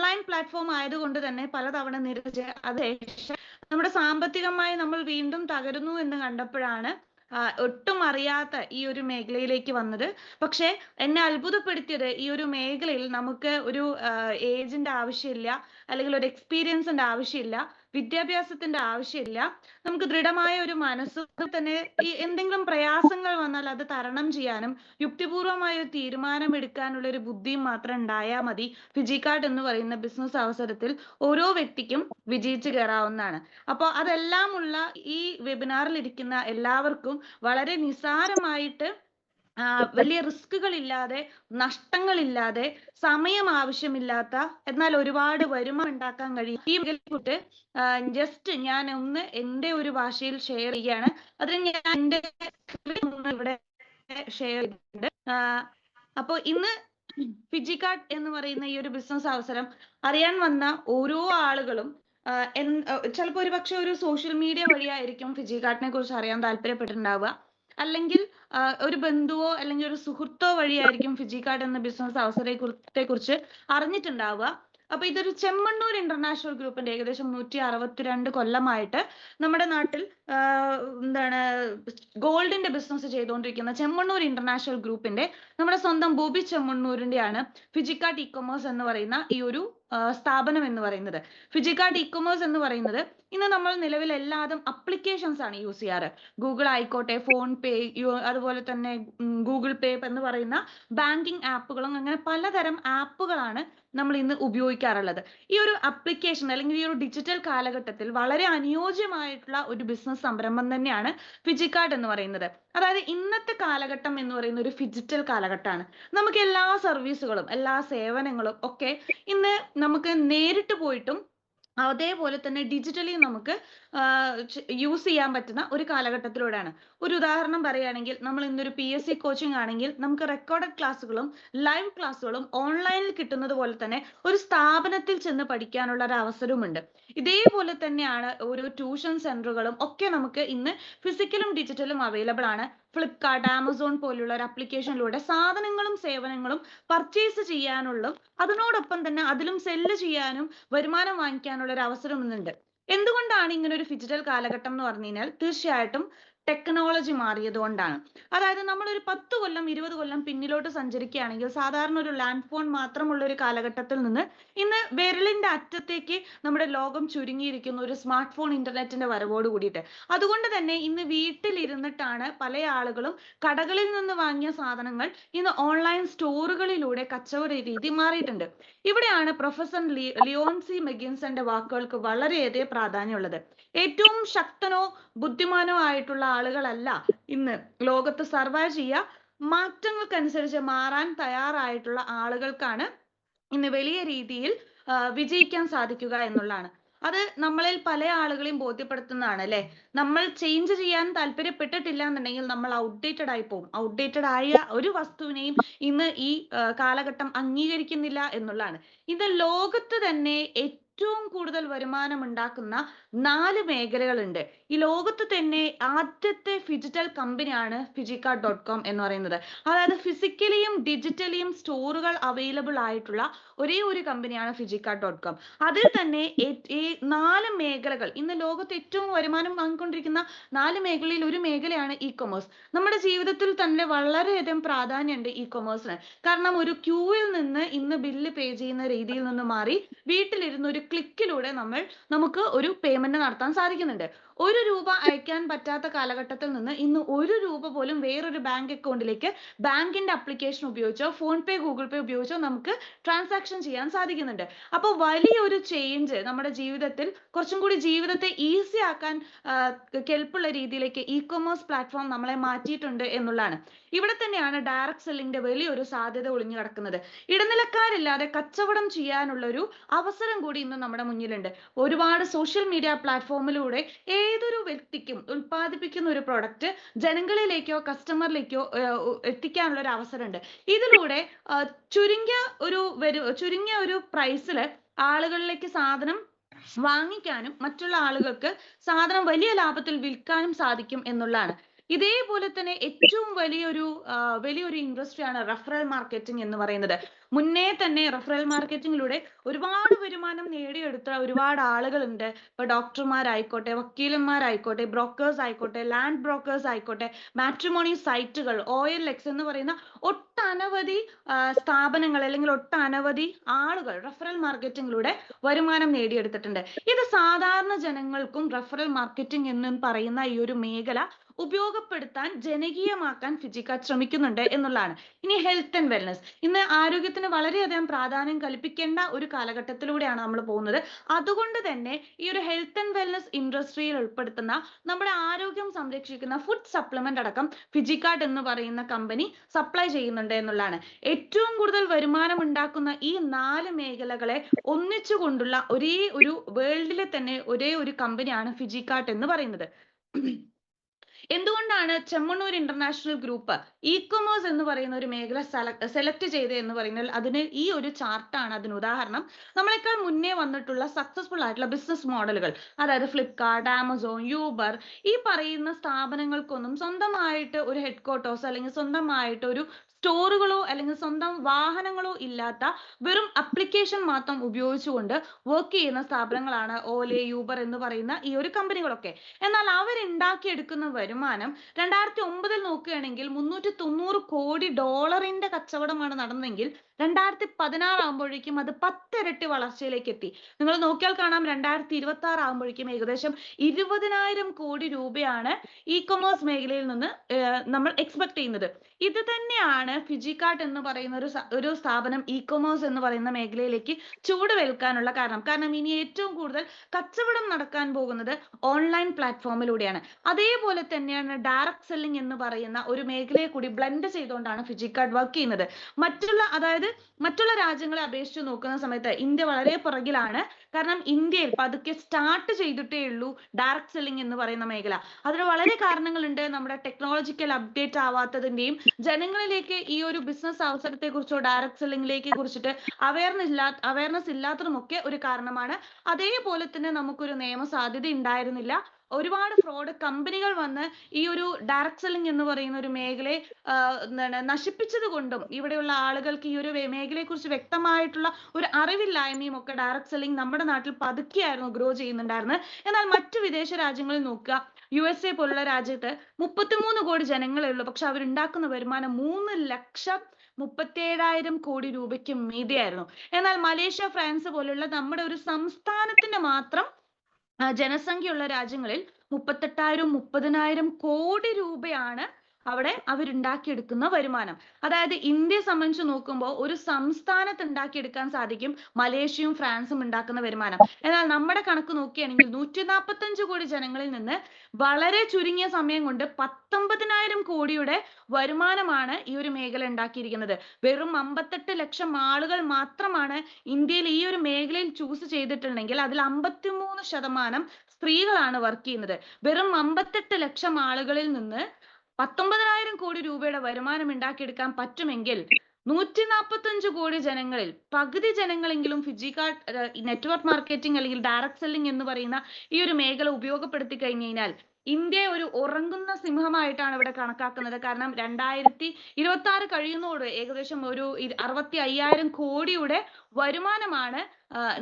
Online platform ആയതുകൊണ്ട് തന്നെ പലതവണ നിരസിച്ച് അതിനുശേഷം നമ്മുടെ സാമ്പത്തികമായി നമ്മൾ വീണ്ടും തകരുന്നു എന്ന് കണ്ടപ്പോഴാണ് ഒട്ടും അറിയാത്ത ഈ ഒരു മേഖലയിലേക്ക് വന്നത്. പക്ഷെ എന്നെ അത്ഭുതപ്പെടുത്തിയത് ഈ ഒരു മേഖലയിൽ നമുക്ക് ഒരു ഏജിന്റെ ആവശ്യമില്ല, അല്ലെങ്കിൽ ഒരു എക്സ്പീരിയൻസിന്റെ ആവശ്യമില്ല, വിദ്യാഭ്യാസത്തിന്റെ ആവശ്യമില്ല. നമുക്ക് ദൃഢമായ ഒരു മനസ്സ് തന്നെ ഈ എന്തെങ്കിലും പ്രയാസങ്ങൾ വന്നാൽ അത് തരണം ചെയ്യാനും യുക്തിപൂർവമായ ഒരു തീരുമാനം എടുക്കാനുള്ള ഒരു ബുദ്ധിയും മാത്രം ഉണ്ടായാൽ മതി. ഫിജിക്കാർഡ് എന്ന് പറയുന്ന ബിസിനസ് അവസരത്തിൽ ഓരോ വ്യക്തിക്കും വിജയിച്ചു കയറാവുന്നതാണ്. അപ്പോൾ അതെല്ലാം ഉള്ള ഈ വെബിനാറിൽ ഇരിക്കുന്ന എല്ലാവർക്കും വളരെ നിസ്സാരമായിട്ട് വലിയ റിസ്കുകളില്ലാതെ, നഷ്ടങ്ങളില്ലാതെ, സമയം ആവശ്യമില്ലാത്ത, എന്നാൽ ഒരുപാട് വരുമാനം ഉണ്ടാക്കാൻ കഴിയും ഈ മേഖലയെക്കുറിച്ച് ജസ്റ്റ് ഞാൻ ഒന്ന് എൻ്റെ ഒരു ഭാഷയിൽ ഷെയർ ചെയ്യുകയാണ്. അതിന് ഞാൻ എൻ്റെ ഇവിടെ ഷെയർ ചെയ്തിട്ടുണ്ട്. അപ്പോൾ ഇന്ന് ഫിജിക്കാർഡ് എന്ന് പറയുന്ന ഈ ഒരു ബിസിനസ് അവസരം അറിയാൻ വന്ന ഓരോ ആളുകളും ചിലപ്പോൾ ഒരു പക്ഷെ ഒരു സോഷ്യൽ മീഡിയ വഴിയായിരിക്കും ഫിജിക്കാർഡിനെ കുറിച്ച് അറിയാൻ താല്പര്യപ്പെട്ടിട്ടുണ്ടാവുക, അല്ലെങ്കിൽ ഒരു ബന്ധുവോ അല്ലെങ്കിൽ ഒരു സുഹൃത്തോ വഴിയായിരിക്കും ഫിജിക്കാർഡ് എന്ന ബിസിനസ് അവസരത്തെ കുറിച്ച് അറിഞ്ഞിട്ടുണ്ടാവുക. അപ്പൊ ഇതൊരു ചെമ്മണ്ണൂർ ഇന്റർനാഷണൽ ഗ്രൂപ്പിന്റെ ഏകദേശം 162 കൊല്ലമായിട്ട് നമ്മുടെ നാട്ടിൽ എന്താണ് ഗോൾഡിന്റെ ബിസിനസ് ചെയ്തുകൊണ്ടിരിക്കുന്ന ചെമ്മണ്ണൂർ ഇന്റർനാഷണൽ ഗ്രൂപ്പിന്റെ നമ്മുടെ സ്വന്തം ബോബി ചെമ്മണ്ണൂരിന്റെയാണ് ഫിജിക്കാർഡ് ഇ-കൊമേഴ്സ് എന്ന് പറയുന്ന ഈ ഒരു സ്ഥാപനം എന്ന് പറയുന്നത്. ഫിജിക്കാർഡ് ഇ-കൊമേഴ്സ് എന്ന് പറയുന്നത് ഇന്ന് നമ്മൾ നിലവിൽ എല്ലാതും അപ്ലിക്കേഷൻസ് ആണ് യൂസ് ചെയ്യാറ്. ഗൂഗിൾ ആയിക്കോട്ടെ, ഫോൺ പേ, അതുപോലെ തന്നെ ഗൂഗിൾ പേ എന്ന് പറയുന്ന ബാങ്കിങ് ആപ്പുകളും അങ്ങനെ പലതരം ആപ്പുകളാണ് നമ്മൾ ഇന്ന് ഉപയോഗിക്കാറുള്ളത്. ഈ ഒരു അപ്ലിക്കേഷൻ അല്ലെങ്കിൽ ഈ ഒരു ഡിജിറ്റൽ കാലഘട്ടത്തിൽ വളരെ അനുയോജ്യമായിട്ടുള്ള ഒരു ബിസിനസ് സംരംഭം തന്നെയാണ് ഫിജിക്കാർഡ് എന്ന് പറയുന്നത്. അതായത് ഇന്നത്തെ കാലഘട്ടം എന്ന് പറയുന്ന ഒരു ഡിജിറ്റൽ കാലഘട്ടമാണ്. നമുക്ക് എല്ലാ സർവീസുകളും എല്ലാ സേവനങ്ങളും ഒക്കെ ഇന്ന് നമുക്ക് നേരിട്ട് പോയിട്ടും അതേപോലെ തന്നെ ഡിജിറ്റലി നമുക്ക് യൂസ് ചെയ്യാൻ പറ്റുന്ന ഒരു കാലഘട്ടത്തിലൂടെയാണ്. ഒരു ഉദാഹരണം പറയുകയാണെങ്കിൽ, നമ്മൾ ഇന്നൊരു PSC കോച്ചിങ് ആണെങ്കിൽ നമുക്ക് റെക്കോർഡഡ് ക്ലാസ്സുകളും ലൈവ് ക്ലാസ്സുകളും ഓൺലൈനിൽ കിട്ടുന്നത് പോലെ തന്നെ ഒരു സ്ഥാപനത്തിൽ ചെന്ന് പഠിക്കാനുള്ള ഒരു അവസരമുണ്ട്. ഇതേപോലെ തന്നെയാണ് ഓരോ ട്യൂഷൻ സെന്ററുകളും ഒക്കെ നമുക്ക് ഇന്ന് ഫിസിക്കലും ഡിജിറ്റലും അവൈലബിൾ ആണ്. ഫ്ലിപ്കാർട്ട്, ആമസോൺ പോലുള്ള ഒരു അപ്ലിക്കേഷനിലൂടെ സാധനങ്ങളും സേവനങ്ങളും പർച്ചേസ് ചെയ്യാനുള്ള, അതിനോടൊപ്പം തന്നെ അതിലും സെല്ല് ചെയ്യാനും വരുമാനം വാങ്ങിക്കാനുള്ള ഒരു അവസരം ഇന്നുണ്ട്. എന്തുകൊണ്ടാണ് ഇങ്ങനെ ഒരു ഡിജിറ്റൽ കാലഘട്ടം എന്ന് പറഞ്ഞു കഴിഞ്ഞാൽ തീർച്ചയായിട്ടും ടെക്നോളജി മാറിയത് കൊണ്ടാണ്. അതായത് നമ്മൾ ഒരു 10 കൊല്ലം 20 കൊല്ലം പിന്നിലോട്ട് സഞ്ചരിക്കുകയാണെങ്കിൽ സാധാരണ ഒരു ലാൻഡ് ഫോൺ മാത്രമുള്ള ഒരു കാലഘട്ടത്തിൽ നിന്ന് ഇന്ന് വിരലിന്റെ അറ്റത്തേക്ക് നമ്മുടെ ലോകം ചുരുങ്ങിയിരിക്കുന്ന ഒരു സ്മാർട്ട് ഫോൺ ഇന്റർനെറ്റിന്റെ വരവോട് കൂടിയിട്ട്. അതുകൊണ്ട് തന്നെ ഇന്ന് വീട്ടിലിരുന്നിട്ടാണ് പല ആളുകളും കടകളിൽ നിന്ന് വാങ്ങിയ സാധനങ്ങൾ ഇന്ന് ഓൺലൈൻ സ്റ്റോറുകളിലൂടെ കച്ചവട രീതി മാറിയിട്ടുണ്ട്. ഇവിടെയാണ് പ്രൊഫസർ ലിയോൺസി മെഗിൻസന്റെ വാക്കുകൾക്ക് വളരെയധികം പ്രാധാന്യമുള്ളത്. ഏറ്റവും ശക്തനോ ബുദ്ധിമാനോ ആയിട്ടുള്ള ആളുകളല്ല ഇന്ന് ലോകത്ത് സർവൈവ് ചെയ്യുക, മാറ്റങ്ങൾക്കനുസരിച്ച് മാറാൻ തയ്യാറായിട്ടുള്ള ആളുകൾക്കാണ് ഇന്ന് വലിയ രീതിയിൽ വിജയിക്കാൻ സാധിക്കുക എന്നുള്ളതാണ്. അത് നമ്മളിൽ പല ആളുകളെയും ബോധ്യപ്പെടുത്തുന്നതാണ് അല്ലെ. നമ്മൾ ചേഞ്ച് ചെയ്യാൻ താല്പര്യപ്പെട്ടിട്ടില്ല എന്നുണ്ടെങ്കിൽ നമ്മൾ ഔട്ട്ഡേറ്റഡ് ആയി പോകും. ഔട്ട്ഡേറ്റഡ് ആയ ഒരു വസ്തുവിനെയും ഇന്ന് ഈ കാലഘട്ടം അംഗീകരിക്കുന്നില്ല എന്നുള്ളതാണ്. ഇത് ലോകത്ത് തന്നെ ഏറ്റവും കൂടുതൽ വരുമാനം ഉണ്ടാക്കുന്ന 4 മേഖലകളുണ്ട്. ഈ ലോകത്ത് തന്നെ ആദ്യത്തെ ഡിജിറ്റൽ കമ്പനിയാണ് ഫിജിക്കാർഡ്.com എന്ന് പറയുന്നത്. അതായത് ഫിസിക്കലിയും ഡിജിറ്റലിയും സ്റ്റോറുകൾ അവൈലബിൾ ആയിട്ടുള്ള ഒരേ ഒരു കമ്പനിയാണ് ഫിജിക്കാർഡ്.com. അതിൽ തന്നെ ഈ 4 മേഖലകൾ, ഇന്ന് ലോകത്ത് ഏറ്റവും വരുമാനം വാങ്ങിക്കൊണ്ടിരിക്കുന്ന 4 മേഖലയിൽ ഒരു മേഖലയാണ് ഇ-കൊമേഴ്സ്. നമ്മുടെ ജീവിതത്തിൽ തന്നെ വളരെയധികം പ്രാധാന്യമുണ്ട് ഇ-കൊമേഴ്സിന്. കാരണം ഒരു ക്യൂവിൽ നിന്ന് ഇന്ന് ബില്ല് പേ ചെയ്യുന്ന രീതിയിൽ നിന്ന് മാറി വീട്ടിലിരുന്ന് ഒരു ക്ലിക്കിലൂടെ നമുക്ക് ഒരു പേയ്മെന്റ് നടത്താൻ സാധിക്കുന്നുണ്ട്. 1 രൂപ അയക്കാൻ പറ്റാത്ത കാലഘട്ടത്തിൽ നിന്ന് ഇന്ന് 1 രൂപ പോലും വേറൊരു ബാങ്ക് അക്കൗണ്ടിലേക്ക് ബാങ്കിന്റെ അപ്ലിക്കേഷൻ ഉപയോഗിച്ചോ ഫോൺ പേ, ഗൂഗിൾ പേ ഉപയോഗിച്ചോ നമുക്ക് ട്രാൻസാക്ഷൻ ചെയ്യാൻ സാധിക്കുന്നുണ്ട്. അപ്പോൾ വലിയൊരു ചേഞ്ച് നമ്മുടെ ജീവിതത്തിൽ, കുറച്ചും കൂടി ജീവിതത്തെ ഈസി ആക്കാൻ കെൽപ്പുള്ള രീതിയിലേക്ക് ഇ-കൊമേഴ്സ് പ്ലാറ്റ്ഫോം നമ്മളെ മാറ്റിയിട്ടുണ്ട് എന്നുള്ളതാണ്. ഇവിടെ തന്നെയാണ് ഡയറക്ട് സെല്ലിംഗിന്റെ വലിയൊരു സാധ്യത ഒളിഞ്ഞു കിടക്കുന്നത്. ഇടനിലക്കാരില്ലാതെ കച്ചവടം ചെയ്യാനുള്ള ഒരു അവസരം കൂടി ഇന്ന് നമ്മുടെ മുന്നിലുണ്ട്. ഒരുപാട് സോഷ്യൽ മീഡിയ പ്ലാറ്റ്ഫോമിലൂടെ ഏതൊരു വ്യക്തിക്കും ഉൽപ്പാദിപ്പിക്കുന്ന ഒരു പ്രൊഡക്റ്റ് ജനങ്ങളിലേക്കോ കസ്റ്റമറിലേക്കോ എത്തിക്കാനുള്ള ഒരു അവസരമുണ്ട്. ഇതിലൂടെ ചുരുങ്ങിയ ഒരു പ്രൈസിൽ ആളുകളിലേക്ക് സാധനം വാങ്ങിക്കാനും മറ്റുള്ള ആളുകൾക്ക് സാധനം വലിയ ലാഭത്തിൽ വിൽക്കാനും സാധിക്കും എന്നുള്ളതാണ്. ഇതേപോലെ തന്നെ ഏറ്റവും വലിയൊരു ഇൻഡസ്ട്രിയാണ് റെഫറൽ മാർക്കറ്റിംഗ് എന്ന് പറയുന്നത്. മുന്നേ തന്നെ റഫറൽ മാർക്കറ്റിംഗിലൂടെ ഒരുപാട് വരുമാനം നേടിയെടുത്ത ഒരുപാട് ആളുകളുണ്ട്. ഇപ്പൊ ഡോക്ടർമാരായിക്കോട്ടെ, വക്കീലന്മാരായിക്കോട്ടെ, ബ്രോക്കേഴ്സ് ആയിക്കോട്ടെ, ലാൻഡ് ബ്രോക്കേഴ്സ് ആയിക്കോട്ടെ, മാട്രിമോണി സൈറ്റുകൾ, OLX എന്ന് പറയുന്ന ഒട്ടനവധി സ്ഥാപനങ്ങൾ അല്ലെങ്കിൽ ഒട്ടനവധി ആളുകൾ റഫറൽ മാർക്കറ്റിംഗിലൂടെ വരുമാനം നേടിയെടുത്തിട്ടുണ്ട്. ഇത് സാധാരണ ജനങ്ങൾക്കും റഫറൽ മാർക്കറ്റിംഗ് എന്ന് പറയുന്ന ഈ ഒരു മേഖല ഉപയോഗപ്പെടുത്താൻ ജനകീയമാക്കാൻ ഫിജിക്കാർട്ട് ശ്രമിക്കുന്നുണ്ട് എന്നുള്ളതാണ്. ഇനി ഹെൽത്ത് ആൻഡ് വെൽനസ്, ഇന്ന് ആരോഗ്യത്തിന് വളരെയധികം പ്രാധാന്യം കൽപ്പിക്കേണ്ട ഒരു കാലഘട്ടത്തിലൂടെയാണ് നമ്മൾ പോകുന്നത്. അതുകൊണ്ട് തന്നെ ഈ ഒരു ഹെൽത്ത് ആൻഡ് വെൽനസ് ഇൻഡസ്ട്രിയിൽ ഉൾപ്പെടുത്തുന്ന നമ്മുടെ ആരോഗ്യം സംരക്ഷിക്കുന്ന ഫുഡ് സപ്ലിമെന്റ് അടക്കം ഫിജിക്കാർട്ട് എന്ന് പറയുന്ന കമ്പനി സപ്ലൈ ചെയ്യുന്നുണ്ട് എന്നുള്ളതാണ്. ഏറ്റവും കൂടുതൽ വരുമാനം ഉണ്ടാക്കുന്ന ഈ 4 മേഖലകളെ ഒന്നിച്ചുകൊണ്ടുള്ള ഒരേ ഒരു വേൾഡിലെ തന്നെ ഒരേ ഒരു കമ്പനിയാണ് ഫിജിക്കാർട്ട് എന്ന് പറയുന്നത്. എന്തുകൊണ്ടാണ് ചെമ്മണ്ണൂർ ഇന്റർനാഷണൽ ഗ്രൂപ്പ് ഇ-കൊമേഴ്സ് എന്ന് പറയുന്ന ഒരു മേഖല സെലക്ട് ചെയ്ത് എന്ന് പറയുന്നത്? അതിന് ഈ ഒരു ചാർട്ടാണ് അതിന് ഉദാഹരണം. നമ്മളെക്കാൾ മുന്നേ വന്നിട്ടുള്ള സക്സസ്ഫുൾ ആയിട്ടുള്ള ബിസിനസ് മോഡലുകൾ, അതായത് ഫ്ലിപ്കാർട്ട്, ആമസോൺ, യൂബർ, ഈ പറയുന്ന സ്ഥാപനങ്ങൾക്കൊന്നും സ്വന്തമായിട്ട് ഒരു ഹെഡ് ക്വാർട്ടേഴ്സ് അല്ലെങ്കിൽ സ്വന്തമായിട്ട് ഒരു സ്റ്റോറുകളോ അല്ലെങ്കിൽ സ്വന്തം വാഹനങ്ങളോ ഇല്ലാത്ത വെറും അപ്ലിക്കേഷൻ മാത്രം ഉപയോഗിച്ചുകൊണ്ട് വർക്ക് ചെയ്യുന്ന സ്ഥാപനങ്ങളാണ് ഓലെ, യൂബർ എന്ന് പറയുന്ന ഈ ഒരു കമ്പനികളൊക്കെ. എന്നാൽ അവരുണ്ടാക്കിയെടുക്കുന്ന വരുമാനം 2009 നോക്കുകയാണെങ്കിൽ $390 കോടി കച്ചവടമാണ് നടന്നെങ്കിൽ 2016 ആകുമ്പോഴേക്കും അത് 10 ഇരട്ടി വളർച്ചയിലേക്ക് എത്തി. നിങ്ങൾ നോക്കിയാൽ കാണാം 2026 ആകുമ്പോഴേക്കും ഏകദേശം 20,000 കോടി രൂപയാണ് ഇ-കൊമേഴ്സ് മേഖലയിൽ നിന്ന് നമ്മൾ എക്സ്പെക്ട് ചെയ്യുന്നത്. ഇത് തന്നെയാണ് ഫിജിക്കാർട്ട് എന്ന് പറയുന്ന ഒരു സ്ഥാപനം ഇ-കൊമേഴ്സ് എന്ന് പറയുന്ന മേഖലയിലേക്ക് ചുവടുവെൽക്കാനുള്ള കാരണം. കാരണം ഇനി ഏറ്റവും കൂടുതൽ കച്ചവടം നടക്കാൻ പോകുന്നത് ഓൺലൈൻ പ്ലാറ്റ്ഫോമിലൂടെയാണ്. അതേപോലെ തന്നെയാണ് ഡയറക്ട് സെല്ലിംഗ് എന്ന് പറയുന്ന ഒരു മേഖലയെ കൂടി ബ്ലെൻഡ് ചെയ്തുകൊണ്ടാണ് ഫിജിക്കാർട്ട് വർക്ക് ചെയ്യുന്നത്. മറ്റുള്ള രാജ്യങ്ങളെ അപേക്ഷിച്ച് നോക്കുന്ന സമയത്ത് ഇന്ത്യ വളരെ പുറകിലാണ്. കാരണം ഇന്ത്യയിൽ പതുക്കെ സ്റ്റാർട്ട് ചെയ്തിട്ടേ ഉള്ളൂ ഡയറക്ട് സെല്ലിംഗ് എന്ന് പറയുന്ന മേഖല. അതിന് വളരെ കാരണങ്ങളുണ്ട്. നമ്മുടെ ടെക്നോളജിക്കൽ അപ്ഡേറ്റ് ആവാത്തതിന്റെയും ജനങ്ങളിലേക്ക് ഈ ഒരു ബിസിനസ് അവസരത്തെ കുറിച്ചോ ഡയറക്ട് സെല്ലിംഗിലേക്ക് കുറിച്ചിട്ട് അവയർനെസ് ഇല്ലാത്തതുമൊക്കെ ഒരു കാരണമാണ്. അതേപോലെ തന്നെ നമുക്കൊരു നിയമ സാധ്യത ഉണ്ടായിരുന്നില്ല. ഒരുപാട് ഫ്രോഡ് കമ്പനികൾ വന്ന് ഈ ഒരു ഡയറക്ട് സെല്ലിംഗ് എന്ന് പറയുന്ന ഒരു മേഖലയെ നശിപ്പിച്ചത് കൊണ്ടും ഇവിടെയുള്ള ആളുകൾക്ക് ഈ ഒരു മേഖലയെ കുറിച്ച് വ്യക്തമായിട്ടുള്ള ഒരു അറിവില്ലായ്മയും ഒക്കെ ഡയറക്ട് സെല്ലിംഗ് നമ്മുടെ നാട്ടിൽ പതുക്കെയായിരുന്നു ഗ്രോ ചെയ്യുന്നുണ്ടായിരുന്നത്. എന്നാൽ മറ്റു വിദേശ രാജ്യങ്ങളിൽ നോക്കുക, USA പോലുള്ള രാജ്യത്ത് 33 കോടി ജനങ്ങളേ ഉള്ളൂ. പക്ഷെ അവരുണ്ടാക്കുന്ന വരുമാനം 3,37,000 കോടി രൂപയ്ക്ക് മീതെയായിരുന്നു. എന്നാൽ മലേഷ്യ, ഫ്രാൻസ് പോലുള്ള നമ്മുടെ ഒരു സംസ്ഥാനത്തിന്റെ മാത്രം ജനസംഖ്യയുള്ള രാജ്യങ്ങളിൽ 38,000-30,000 കോടി രൂപയാണ് അവിടെ അവരുണ്ടാക്കിയെടുക്കുന്ന വരുമാനം. അതായത് ഇന്ത്യയെ സംബന്ധിച്ച് നോക്കുമ്പോൾ ഒരു സംസ്ഥാനത്ത് ഉണ്ടാക്കിയെടുക്കാൻ സാധിക്കും മലേഷ്യയും ഫ്രാൻസും ഉണ്ടാക്കുന്ന വരുമാനം. എന്നാൽ നമ്മുടെ കണക്ക് നോക്കുകയാണെങ്കിൽ 145 കോടി ജനങ്ങളിൽ നിന്ന് വളരെ ചുരുങ്ങിയ സമയം കൊണ്ട് 19,000 കോടിയുടെ വരുമാനമാണ് ഈ ഒരു മേഖല ഉണ്ടാക്കിയിരിക്കുന്നത്. വെറും 58 ലക്ഷം ആളുകൾ മാത്രമാണ് ഇന്ത്യയിൽ ഈ ഒരു മേഖലയിൽ ചൂസ് ചെയ്തിട്ടുണ്ടെങ്കിൽ അതിൽ 53% സ്ത്രീകളാണ് വർക്ക് ചെയ്യുന്നത്. വെറും 58 ലക്ഷം ആളുകളിൽ നിന്ന് 19,000 കോടി രൂപയുടെ വരുമാനം ഉണ്ടാക്കിയെടുക്കാൻ പറ്റുമെങ്കിൽ 145 കോടി ജനങ്ങളിൽ പകുതി ജനങ്ങളെങ്കിലും ഫിജിക്കാർട്ട് നെറ്റ്വർക്ക് മാർക്കറ്റിംഗ് അല്ലെങ്കിൽ ഡയറക്ട് സെല്ലിംഗ് എന്ന് പറയുന്ന ഈ ഒരു മേഖല ഉപയോഗപ്പെടുത്തി കഴിഞ്ഞു കഴിഞ്ഞാൽ ഇന്ത്യ ഒരു ഉറങ്ങുന്ന സിംഹമായിട്ടാണ് ഇവിടെ കണക്കാക്കുന്നത്. കാരണം 2026 കഴിയുന്നതോടെ ഏകദേശം ഒരു 65,000 കോടിയുടെ വരുമാനമാണ്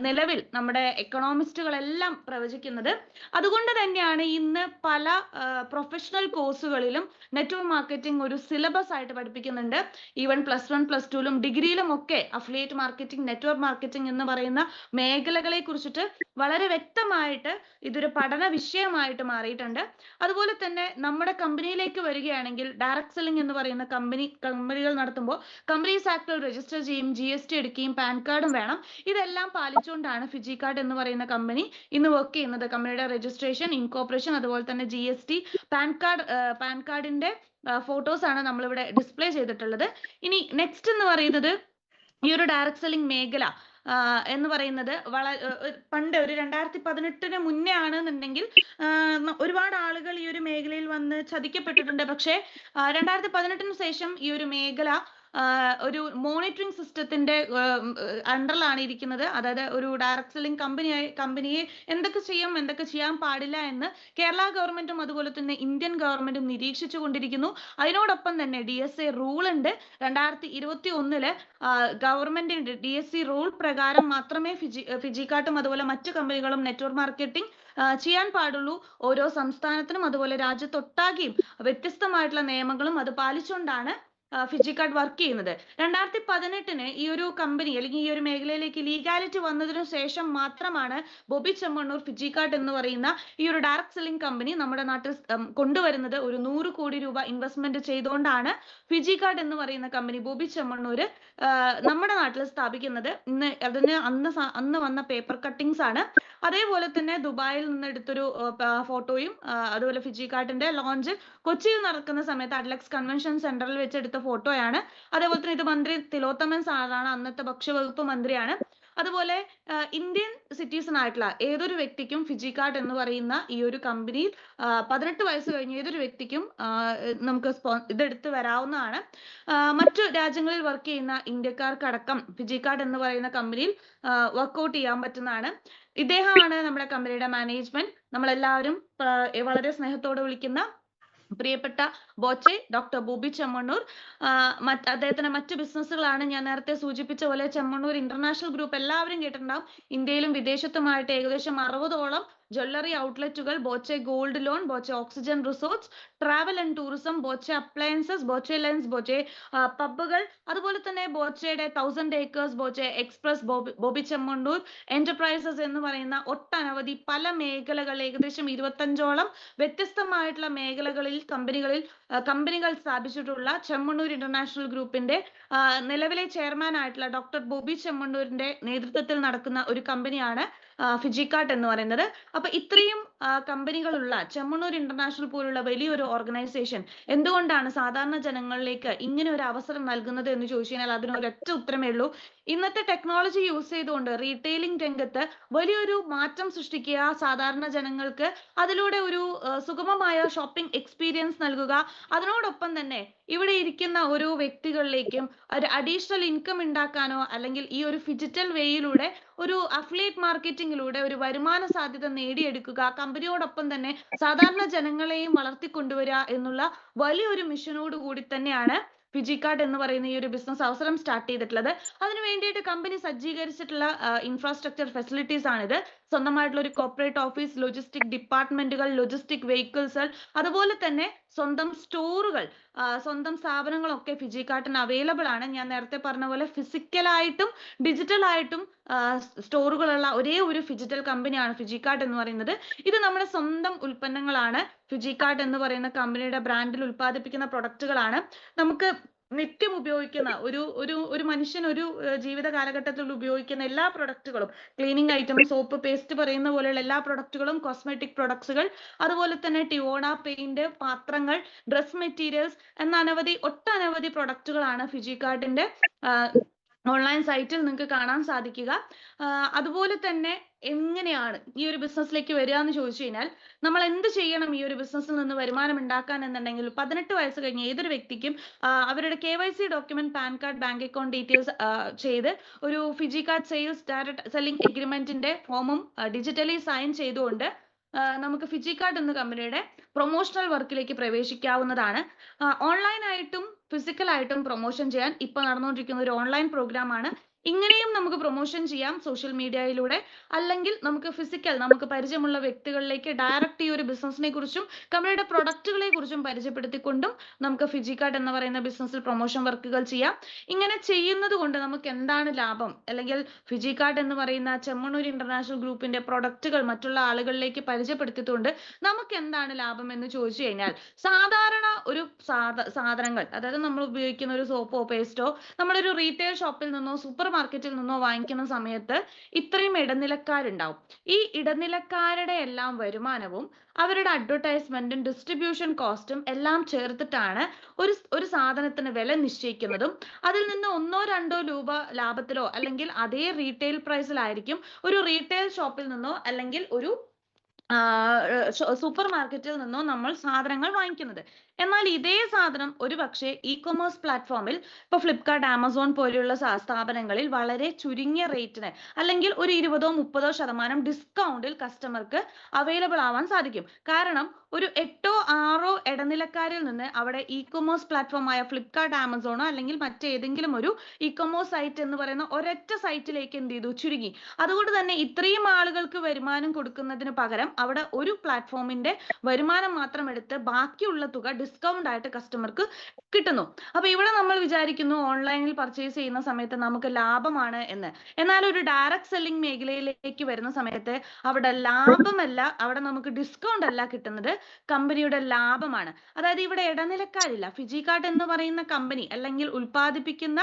നിലവിൽ നമ്മുടെ എക്കണോമിസ്റ്റുകളെല്ലാം പ്രവചിക്കുന്നത്. അതുകൊണ്ട് തന്നെയാണ് ഇന്ന് പല പ്രൊഫഷണൽ കോഴ്സുകളിലും നെറ്റ്വർക്ക് മാർക്കറ്റിംഗ് ഒരു സിലബസ് ആയിട്ട് പഠിപ്പിക്കുന്നുണ്ട്. ഈവൻ +1 +2 ഡിഗ്രിയിലും ഒക്കെ അഫിലിയേറ്റ് മാർക്കറ്റിംഗ്, നെറ്റ്വർക്ക് മാർക്കറ്റിംഗ് എന്ന് പറയുന്ന മേഖലകളെ കുറിച്ചിട്ട് വളരെ വ്യക്തമായിട്ട് ഇതൊരു പഠന വിഷയമായിട്ട് മാറിയിട്ടുണ്ട്. അതുപോലെ തന്നെ നമ്മുടെ കമ്പനിയിലേക്ക് വരികയാണെങ്കിൽ ഡയറക്ട് സെല്ലിംഗ് എന്ന് പറയുന്ന കമ്പനികൾ നടത്തുമ്പോൾ കമ്പനീസ് ആക്ടിൽ രജിസ്റ്റർ ചെയ്യും, GST എടുക്കുകയും പാൻ കാർഡും വേണം. ഇതെല്ലാം പാലിച്ചുകൊണ്ടാണ് ഫിജിക്കാർട്ട് എന്ന് പറയുന്ന കമ്പനി ഇന്ന് വർക്ക് ചെയ്യുന്നത്. കമ്പനിയുടെ രജിസ്ട്രേഷൻ, ഇൻകോർപ്പറേഷൻ, അതുപോലെ തന്നെ GST, പാൻ കാർഡിന്റെ ഫോട്ടോസ് ആണ് നമ്മളിവിടെ ഡിസ്പ്ലേ ചെയ്തിട്ടുള്ളത്. ഇനി നെക്സ്റ്റ് എന്ന് പറയുന്നത് ഈ ഒരു ഡയറക്ട് സെല്ലിംഗ് മേഖല എന്ന് പറയുന്നത് പണ്ട് ഒരു 2018 മുന്നേ ആണെന്നുണ്ടെങ്കിൽ ഒരുപാട് ആളുകൾ ഈ ഒരു മേഖലയിൽ വന്ന് ചതിക്കപ്പെട്ടിട്ടുണ്ട്. പക്ഷേ 2018 ശേഷം ഈ ഒരു മേഖല ഒരു മോണിറ്ററിംഗ് സിസ്റ്റത്തിന്റെ അണ്ടറിലാണ് ഇരിക്കുന്നത്. അതായത് ഒരു ഡയറക്ട് സെല്ലിംഗ് കമ്പനിയെ എന്തൊക്കെ ചെയ്യും, എന്തൊക്കെ ചെയ്യാൻ പാടില്ല എന്ന് കേരള ഗവൺമെന്റും അതുപോലെ തന്നെ ഇന്ത്യൻ ഗവൺമെന്റും നിരീക്ഷിച്ചു കൊണ്ടിരിക്കുന്നു. അതിനോടൊപ്പം തന്നെ DSA റൂൾ ഉണ്ട്. 2021 ഗവൺമെന്റിന്റെ DSC റൂൾ പ്രകാരം മാത്രമേ ഫിജിക്കാർട്ടും അതുപോലെ മറ്റു കമ്പനികളും നെറ്റ്വർക്ക് മാർക്കറ്റിംഗ് ചെയ്യാൻ പാടുള്ളൂ. ഓരോ സംസ്ഥാനത്തിനും അതുപോലെ രാജ്യത്തൊട്ടാകെയും വ്യത്യസ്തമായിട്ടുള്ള നിയമങ്ങളും അത് പാലിച്ചുകൊണ്ടാണ് ഫിജിക്കാർട്ട് വർക്ക് ചെയ്യുന്നത്. 2018 ഈ ഒരു കമ്പനി അല്ലെങ്കിൽ ഈ ഒരു മേഖലയിലേക്ക് ലീഗാലിറ്റി വന്നതിനു ശേഷം മാത്രമാണ് ബോബി ചെമ്മണ്ണൂർ ഫിജിക്കാർട്ട് എന്ന് പറയുന്ന ഈ ഒരു ഡയറക്ട് സെല്ലിംഗ് കമ്പനി നമ്മുടെ നാട്ടിൽ കൊണ്ടുവരുന്നത്. ഒരു 100 കോടി രൂപ ഇൻവെസ്റ്റ്മെന്റ് ചെയ്തുകൊണ്ടാണ് ഫിജിക്കാർട്ട് എന്ന് പറയുന്ന കമ്പനി ബോബി ചെമ്മണ്ണൂർ നമ്മുടെ നാട്ടിൽ സ്ഥാപിക്കുന്നത്. അതിന് അന്ന് വന്ന പേപ്പർ കട്ടിങ്സ് ആണ്. അതേപോലെ തന്നെ ദുബായിൽ നിന്ന് എടുത്തൊരു ഫോട്ടോയും അതുപോലെ ഫിജിക്കാർട്ടിന്റെ ലോഞ്ച് കൊച്ചിയിൽ നടക്കുന്ന സമയത്ത് അഡ്ലക്സ് കൺവെൻഷൻ സെന്ററിൽ വെച്ച് എടുത്ത ഫോട്ടോയാണ്. അതേപോലെ തന്നെ ഇത് മന്ത്രി തിലോത്തമൻ സാറാണ്, അന്നത്തെ ഭക്ഷ്യവകുപ്പ് മന്ത്രിയാണ്. അതുപോലെ ഇന്ത്യൻ സിറ്റിസൺ ആയിട്ടുള്ള ഏതൊരു വ്യക്തിക്കും ഫിജിക്കാർട്ട് എന്ന് പറയുന്ന ഈ ഒരു കമ്പനിയിൽ 18 വയസ്സ് കഴിഞ്ഞ ഏതൊരു വ്യക്തിക്കും നമുക്ക് ഇതെടുത്ത് വരാവുന്നതാണ്. മറ്റു രാജ്യങ്ങളിൽ വർക്ക് ചെയ്യുന്ന ഇന്ത്യക്കാർക്കടക്കം ഫിജിക്കാർട്ട് എന്ന് പറയുന്ന കമ്പനിയിൽ വർക്ക്ഔട്ട് ചെയ്യാൻ പറ്റുന്നതാണ്. ഇദ്ദേഹമാണ് നമ്മുടെ കമ്പനിയുടെ മാനേജ്മെന്റ്. നമ്മളെല്ലാവരും വളരെ സ്നേഹത്തോടെ വിളിക്കുന്ന പ്രിയപ്പെട്ട ബോച്ചെ ഡോക്ടർ ബോബി ചെമ്മണ്ണൂർ. അദ്ദേഹത്തിന്റെ മറ്റു ബിസിനസ്സുകളാണ് ഞാൻ നേരത്തെ സൂചിപ്പിച്ച പോലെ ചെമ്മണ്ണൂർ ഇന്റർനാഷണൽ ഗ്രൂപ്പ് എല്ലാവരും കേട്ടിട്ടുണ്ടാവും. ഇന്ത്യയിലും വിദേശത്തുമായിട്ട് ഏകദേശം 60ഓളം ജ്വല്ലറി ഔട്ട്ലെറ്റുകൾ, Boche gold loan, Boche oxygen resorts, travel and tourism, Boche appliances, Boche lens, Boche പബ്ബുകൾ, അതുപോലെ തന്നെ ബോച്ചയുടെ 1000 acres, Boche express, Bobby Chemmanur enterprises എന്ന് പറയുന്ന ഒട്ടനവധി പല മേഖലകൾ, ഏകദേശം 25ഓളം വ്യത്യസ്തമായിട്ടുള്ള മേഖലകളിൽ കമ്പനികൾ സ്ഥാപിച്ചിട്ടുള്ള ചെമ്മണ്ണൂർ ഇന്റർനാഷണൽ ഗ്രൂപ്പിന്റെ നിലവിലെ ചെയർമാൻ ആയിട്ടുള്ള ഡോക്ടർ ബോബി ചെമ്മണ്ണൂരിന്റെ നേതൃത്വത്തിൽ നടക്കുന്ന ഒരു കമ്പനിയാണ് ഫിജിക്കാർട്ട് എന്ന് പറയുന്നത്. അപ്പൊ ഇത്രയും കമ്പനികളുള്ള ചെമ്മണ്ണൂർ ഇന്റർനാഷണൽ പോലുള്ള വലിയൊരു ഓർഗനൈസേഷൻ എന്തുകൊണ്ടാണ് സാധാരണ ജനങ്ങളിലേക്ക് ഇങ്ങനെ ഒരു അവസരം നൽകുന്നത് എന്ന് ചോദിച്ചു കഴിഞ്ഞാൽ അതിനൊരൊറ്റ ഉത്തരമേ ഉള്ളൂ. ഇന്നത്തെ ടെക്നോളജി യൂസ് ചെയ്തുകൊണ്ട് റീറ്റെയിലിംഗ് രംഗത്ത് വലിയൊരു മാറ്റം സൃഷ്ടിക്കുക, സാധാരണ ജനങ്ങൾക്ക് അതിലൂടെ ഒരു സുഗമമായ ഷോപ്പിംഗ് എക്സ്പീരിയൻസ് നൽകുക, അതിനോടൊപ്പം തന്നെ ഇവിടെ ഇരിക്കുന്ന ഓരോ വ്യക്തികളിലേക്കും ഒരു അഡീഷണൽ ഇൻകം ഉണ്ടാക്കാനോ അല്ലെങ്കിൽ ഈ ഒരു ഡിജിറ്റൽ വേയിലൂടെ ഒരു അഫിലിയേറ്റ് മാർക്കറ്റിംഗിലൂടെ ഒരു വരുമാന സാധ്യത നേടിയെടുക്കുക, കമ്പനിയോടൊപ്പം തന്നെ സാധാരണ ജനങ്ങളെയും വളർത്തിക്കൊണ്ടുവരിക എന്നുള്ള വലിയൊരു മിഷനോട് കൂടി തന്നെയാണ് ഫിജിക്കാർട്ട് എന്ന് പറയുന്ന ഈ ഒരു ബിസിനസ് അവസരം സ്റ്റാർട്ട് ചെയ്തിട്ടുള്ളത്. അതിനു വേണ്ടിയിട്ട് കമ്പനി സജ്ജീകരിച്ചിട്ടുള്ള ഇൻഫ്രാസ്ട്രക്ചർ ഫെസിലിറ്റീസ് ആണിത്. സ്വന്തമായിട്ടുള്ള ഒരു കോർപ്പറേറ്റ് ഓഫീസ്, ലോജിസ്റ്റിക് ഡിപ്പാർട്ട്മെന്റുകൾ, ലോജിസ്റ്റിക് വെഹിക്കിൾസ്, അതുപോലെ തന്നെ സ്വന്തം സ്റ്റോറുകൾ, സ്വന്തം സ്ഥാപനങ്ങളൊക്കെ ഫിജിക്കാർട്ടിന് അവൈലബിൾ ആണ്. ഞാൻ നേരത്തെ പറഞ്ഞ പോലെ ഫിസിക്കലായിട്ടും ഡിജിറ്റലായിട്ടും സ്റ്റോറുകളുള്ള ഒരേ ഒരു ഡിജിറ്റൽ കമ്പനിയാണ് ഫിജിക്കാർട്ട് എന്ന് പറയുന്നത്. ഇത് നമ്മുടെ സ്വന്തം ഉൽപ്പന്നങ്ങളാണ്. ഫിജിക്കാർട്ട് എന്ന് പറയുന്ന കമ്പനിയുടെ ബ്രാൻഡിൽ ഉൽപ്പാദിപ്പിക്കുന്ന പ്രൊഡക്റ്റുകളാണ്. നമുക്ക് നിത്യം ഉപയോഗിക്കുന്ന ഒരു മനുഷ്യൻ ഒരു ജീവിത കാലഘട്ടത്തിൽ ഉപയോഗിക്കുന്ന എല്ലാ പ്രൊഡക്റ്റുകളും, ക്ലീനിങ് ഐറ്റം, സോപ്പ്, പേസ്റ്റ് പറയുന്ന പോലെയുള്ള എല്ലാ പ്രൊഡക്റ്റുകളും, കോസ്മെറ്റിക് പ്രൊഡക്ട്സുകൾ, അതുപോലെ തന്നെ ടിവോണ പെയിന്റ്, പാത്രങ്ങൾ, ഡ്രസ് മെറ്റീരിയൽസ് എന്ന ഒട്ടനവധി പ്രൊഡക്റ്റുകളാണ് ഫിജിക്കാർട്ടിന്റെ ഓൺലൈൻ സൈറ്റിൽ നിങ്ങൾക്ക് കാണാൻ സാധിക്കുക. അതുപോലെ തന്നെ എങ്ങനെയാണ് ഈ ഒരു ബിസിനസ്സിലേക്ക് വരിക എന്ന് ചോദിച്ചു കഴിഞ്ഞാൽ നമ്മൾ എന്ത് ചെയ്യണം ഈ ഒരു ബിസിനസ്സിൽ നിന്ന് വരുമാനം ഉണ്ടാക്കാൻ എന്നുണ്ടെങ്കിൽ 18 വയസ്സ് കഴിഞ്ഞ ഏതൊരു വ്യക്തിക്കും അവരുടെ KYC document, pan card, bank account details ചെയ്ത് ഒരു ഫിജിക്കാർട്ട് സെയിൽസ് ഡയറക്ട് സെല്ലിംഗ് എഗ്രിമെന്റിന്റെ ഫോമും ഡിജിറ്റലി സൈൻ ചെയ്തുകൊണ്ട് നമുക്ക് ഫിജിക്കാർട്ട് എന്ന കമ്പനിയുടെ പ്രൊമോഷണൽ വർക്കിലേക്ക് പ്രവേശിക്കാവുന്നതാണ്. ഓൺലൈനായിട്ടും ഫിസിക്കലായിട്ടും പ്രൊമോഷൻ ചെയ്യാൻ ഇപ്പോൾ നടന്നുകൊണ്ടിരിക്കുന്ന ഒരു ഓൺലൈൻ പ്രോഗ്രാം ആണ്. ഇങ്ങനെയും നമുക്ക് പ്രൊമോഷൻ ചെയ്യാം സോഷ്യൽ മീഡിയയിലൂടെ, അല്ലെങ്കിൽ നമുക്ക് പരിചയമുള്ള വ്യക്തികളിലേക്ക് ഡയറക്റ്റ് ഈ ഒരു ബിസിനസിനെ കുറിച്ചും കമ്പനിയുടെ പ്രൊഡക്റ്റുകളെ കുറിച്ചും പരിചയപ്പെടുത്തിക്കൊണ്ടും നമുക്ക് ഫിജിക്കാർട്ട് എന്ന് പറയുന്ന ബിസിനസ്സിൽ പ്രൊമോഷൻ വർക്കുകൾ ചെയ്യാം. ഇങ്ങനെ ചെയ്യുന്നത് കൊണ്ട് നമുക്ക് എന്താണ് ലാഭം, അല്ലെങ്കിൽ ഫിജിക്കാർട്ട് എന്ന് പറയുന്ന ചെമ്മണ്ണൂർ ഇന്റർനാഷണൽ ഗ്രൂപ്പിന്റെ പ്രൊഡക്റ്റുകൾ മറ്റുള്ള ആളുകളിലേക്ക് പരിചയപ്പെടുത്തിയതുകൊണ്ട് നമുക്ക് എന്താണ് ലാഭം എന്ന് ചോദിച്ചു കഴിഞ്ഞാൽ, സാധാരണ ഒരു സാധനങ്ങൾ, അതായത് നമ്മൾ ഉപയോഗിക്കുന്ന ഒരു സോപ്പോ പേസ്റ്റോ നമ്മളൊരു റീറ്റെയിൽ ഷോപ്പിൽ നിന്നോ സൂപ്പർ മാർക്കറ്റിൽ നിന്നോ വാങ്ങിക്കുന്ന സമയത്ത് ഇത്രയും ഇടനിലക്കാരുണ്ടാവും. ഈ ഇടനിലക്കാരുടെ എല്ലാം വരുമാനവും അവരുടെ അഡ്വർടൈസ്മെന്റും ഡിസ്ട്രിബ്യൂഷൻ കോസ്റ്റും എല്ലാം ചേർത്തിട്ടാണ് ഒരു സാധനത്തിന് വില നിശ്ചയിക്കുന്നതും. അതിൽ നിന്ന് 1-2 രൂപ ലാഭത്തിലോ അല്ലെങ്കിൽ അതേ റീറ്റെയിൽ പ്രൈസിലായിരിക്കും ഒരു റീറ്റെയിൽ ഷോപ്പിൽ നിന്നോ അല്ലെങ്കിൽ ഒരു സൂപ്പർ മാർക്കറ്റിൽ നിന്നോ നമ്മൾ സാധനങ്ങൾ വാങ്ങിക്കുന്നത്. എന്നാൽ ഇതേ സാധനം ഒരുപക്ഷെ ഇ-കൊമേഴ്സ് പ്ലാറ്റ്ഫോമിൽ ഇപ്പൊ ഫ്ലിപ്കാർട്ട്, ആമസോൺ പോലെയുള്ള സ്ഥാപനങ്ങളിൽ വളരെ ചുരുങ്ങിയ റേറ്റിന് അല്ലെങ്കിൽ ഒരു 20-30% ഡിസ്കൗണ്ടിൽ കസ്റ്റമർക്ക് അവൈലബിൾ ആവാൻ സാധിക്കും. കാരണം ഒരു 8-6 ഇടനിലക്കാരിൽ നിന്ന് അവിടെ ഇ-കൊമേഴ്സ് പ്ലാറ്റ്ഫോമായ ഫ്ലിപ്കാർട്ട്, ആമസോണോ അല്ലെങ്കിൽ മറ്റേതെങ്കിലും ഒരു ഇ-കൊമേഴ്സ് സൈറ്റ് എന്ന് പറയുന്ന ഒരൊറ്റ സൈറ്റിലേക്ക് എന്ത് ചെയ്തു, ചുരുങ്ങി. അതുകൊണ്ട് തന്നെ ഇത്രയും ആളുകൾക്ക് വരുമാനം കൊടുക്കുന്നതിന് പകരം അവിടെ ഒരു പ്ലാറ്റ്ഫോമിന്റെ വരുമാനം മാത്രം എടുത്ത് ബാക്കിയുള്ള തുക ഡിസ്കൗണ്ട് ആയിട്ട് കസ്റ്റമർക്ക് കിട്ടുന്നു. അപ്പൊ ഇവിടെ നമ്മൾ വിചാരിക്കുന്നു ഓൺലൈനിൽ പർച്ചേസ് ചെയ്യുന്ന സമയത്ത് നമുക്ക് ലാഭമാണ് എന്ന്. എന്നാൽ ഒരു ഡയറക്ട് സെല്ലിംഗ് മേഖലയിലേക്ക് വരുന്ന സമയത്ത് അവിടെ ലാഭമല്ല, അവിടെ നമുക്ക് ഡിസ്കൗണ്ട് അല്ല കിട്ടുന്നത്, കമ്പനിയുടെ ലാഭമാണ്. അതായത് ഇവിടെ ഇടനിലക്കാരില്ല. ഫിജികാർട്ട് എന്ന് പറയുന്ന കമ്പനി അല്ലെങ്കിൽ ഉൽപ്പാദിപ്പിക്കുന്ന